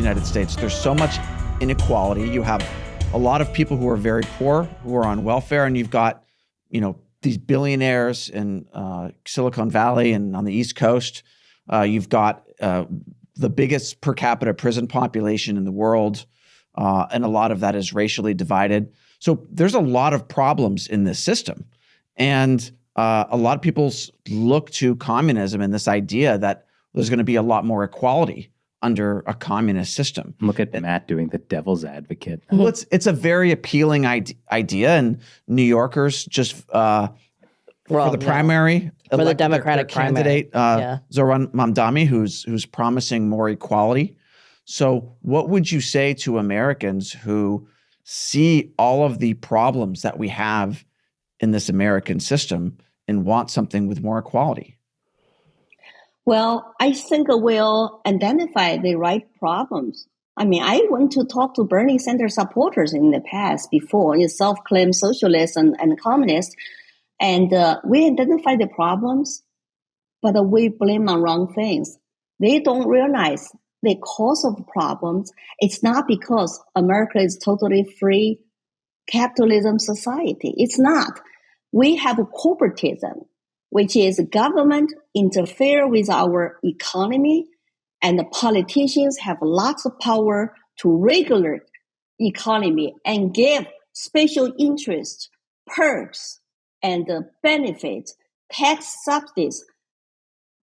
United States. There's so much inequality. You have a lot of people who are very poor, who are on welfare, and you've got, these billionaires in Silicon Valley and on the East Coast. You've got the biggest per capita prison population in the world, and a lot of that is racially divided. So there's a lot of problems in this system. And a lot of people look to communism and this idea that there's going to be a lot more equality under a communist system. Look at Matt doing the devil's advocate. Well, it's a very appealing idea, and New Yorkers just for the primary, for the Democratic candidate, Zohran Mamdani, who's promising more equality. So, what would you say to Americans who see all of the problems that we have in this American system and want something with more equality? Well, I think we'll identify the right problems. I mean, I went to talk to Bernie Sanders supporters in the past before, self-claimed socialists and communists, and we identify the problems, but we blame on wrong things. They don't realize the cause of problems. It's not because America is totally free capitalism society. It's not. We have corporatism, which is government interfere with our economy, and the politicians have lots of power to regulate economy and give special interest, perks, and benefits, tax subsidies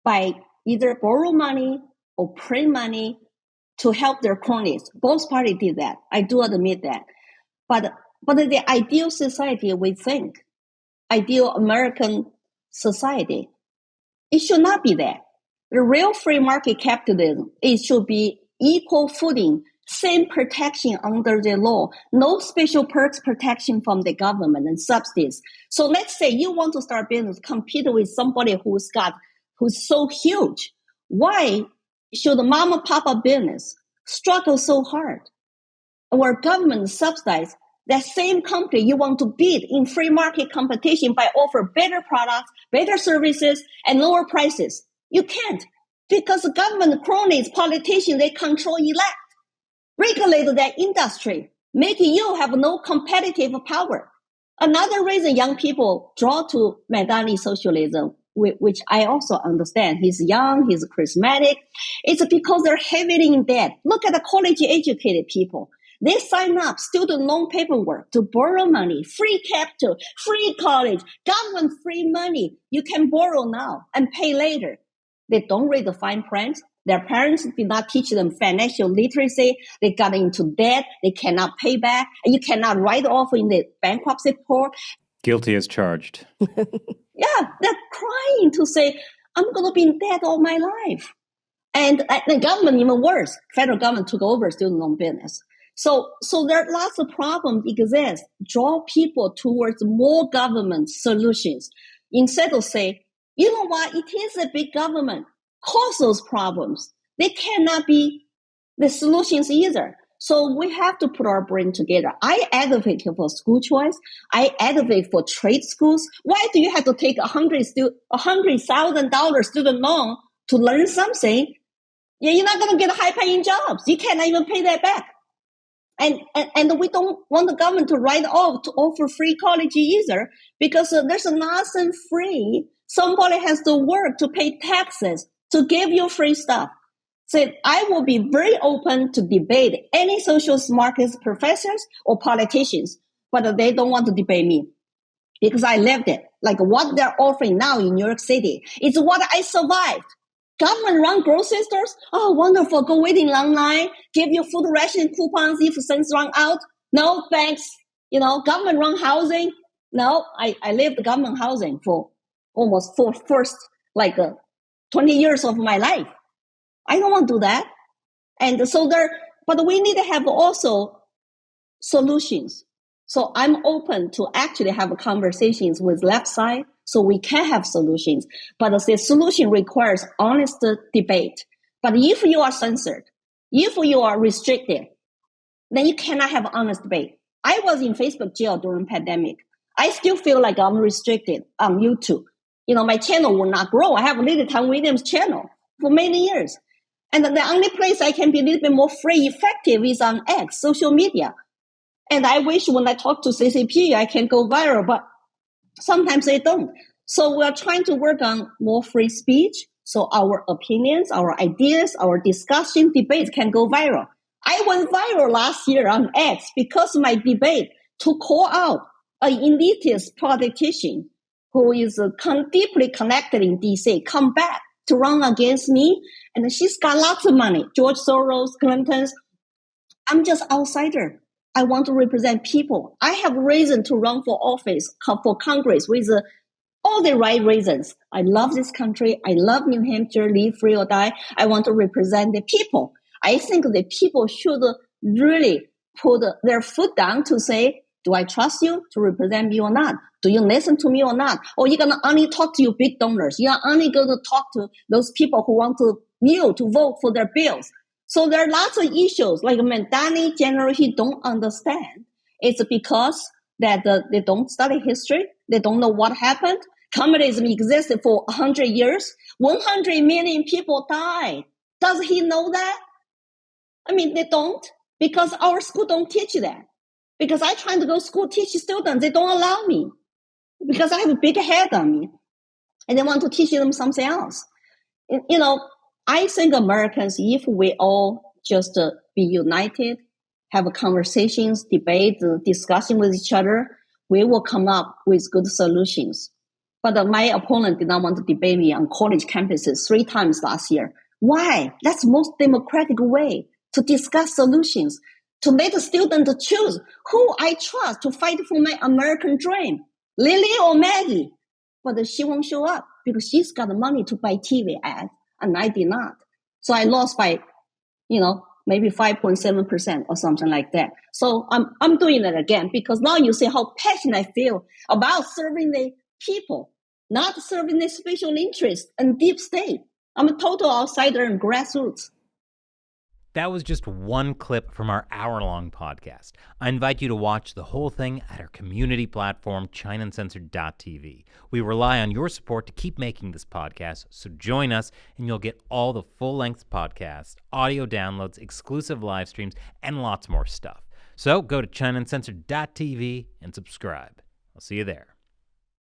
by either borrow money or print money to help their cronies. Both parties did that. I do admit that. But the ideal society, we think, ideal American society, it should not be that. The real free market capitalism, it should be equal footing, same protection under the law, no special perks protection from the government and subsidies. So let's say you want to start business, compete with somebody who's so huge. Why should a mom and pop business struggle so hard? Our government subsidize that same company you want to beat in free market competition by offer better products, better services, and lower prices. You can't, because the government cronies, politicians, they control, elect, regulate that industry, making you have no competitive power. Another reason young people draw to Mamdani socialism, which I also understand, he's young, he's charismatic, it's because they're heavily in debt. Look at the college-educated people. They sign up student loan paperwork to borrow money, free capital, free college, government free money. You can borrow now and pay later. They don't read the fine print. Their parents did not teach them financial literacy. They got into debt. They cannot pay back. And you cannot write off in the bankruptcy court. Guilty as charged. Yeah, they're crying to say, I'm going to be in debt all my life. And the government, even worse, federal government took over student loan business. So there are lots of problems exist. Draw people towards more government solutions instead of say, you know what, it is a big government cause those problems. They cannot be the solutions either. So we have to put our brain together. I advocate for school choice. I advocate for trade schools. Why do you have to take $100,000 student loan to learn something? Yeah, you're not going to get high-paying jobs. You cannot even pay that back. And we don't want the government to write off to offer free college either, because there's nothing free. Somebody has to work to pay taxes to give you free stuff. So I will be very open to debate any social markets professors or politicians, but they don't want to debate me because I lived it. Like what they're offering now in New York City is what I survived. Government-run grocery stores, oh, wonderful, go wait in long line, give you food ration coupons if things run out. No, thanks. Government-run housing. No, I lived government housing for almost first 20 years of my life. I don't want to do that. And so but we need to have also solutions. So I'm open to actually have conversations with left side so we can have solutions. But the solution requires honest debate. But if you are censored, if you are restricted, then you cannot have honest debate. I was in Facebook jail during pandemic. I still feel like I'm restricted on YouTube. My channel will not grow. I have Lily Tang Williams channel for many years. And the only place I can be a little bit more free, effective is on X, social media. And I wish when I talk to CCP, I can go viral, but sometimes they don't. So we're trying to work on more free speech, so our opinions, our ideas, our discussion, debates can go viral. I went viral last year on X because of my debate to call out an elitist politician who is deeply connected in DC, come back to run against me. And she's got lots of money. George Soros, Clinton's. I'm just outsider. I want to represent people. I have reason to run for office, for Congress with all the right reasons. I love this country. I love New Hampshire, live free or die. I want to represent the people. I think the people should really put their foot down to say, do I trust you to represent me or not? Do you listen to me or not? Or you're going to only talk to your big donors. You're only going to talk to those people who want you to vote for their bills. So there are lots of issues like Mandani generally he don't understand. It's because that they don't study history. They don't know what happened. Communism existed for 100 years. 100 million people died. Does he know that? I mean, they don't, because our school don't teach that. Because I try to go school teach students, they don't allow me because I have a big head on me, and they want to teach them something else. You know, I think Americans, if we all just be united, have conversations, debate, discussing with each other, we will come up with good solutions. But my opponent did not want to debate me on college campuses 3 times last year. Why? That's the most democratic way to discuss solutions, to let the student choose who I trust to fight for my American dream, Lily or Maggie. But she won't show up because she's got the money to buy TV ads, and I did not. So I lost by, maybe 5.7% or something like that. So I'm doing it again because now you see how passionate I feel about serving the people, not serving the special interest and deep state. I'm a total outsider and grassroots. That was just one clip from our hour-long podcast. I invite you to watch the whole thing at our community platform, Uncensored.tv. We rely on your support to keep making this podcast, so join us and you'll get all the full-length podcasts, audio downloads, exclusive live streams, and lots more stuff. So go to Uncensored.tv and subscribe. I'll see you there.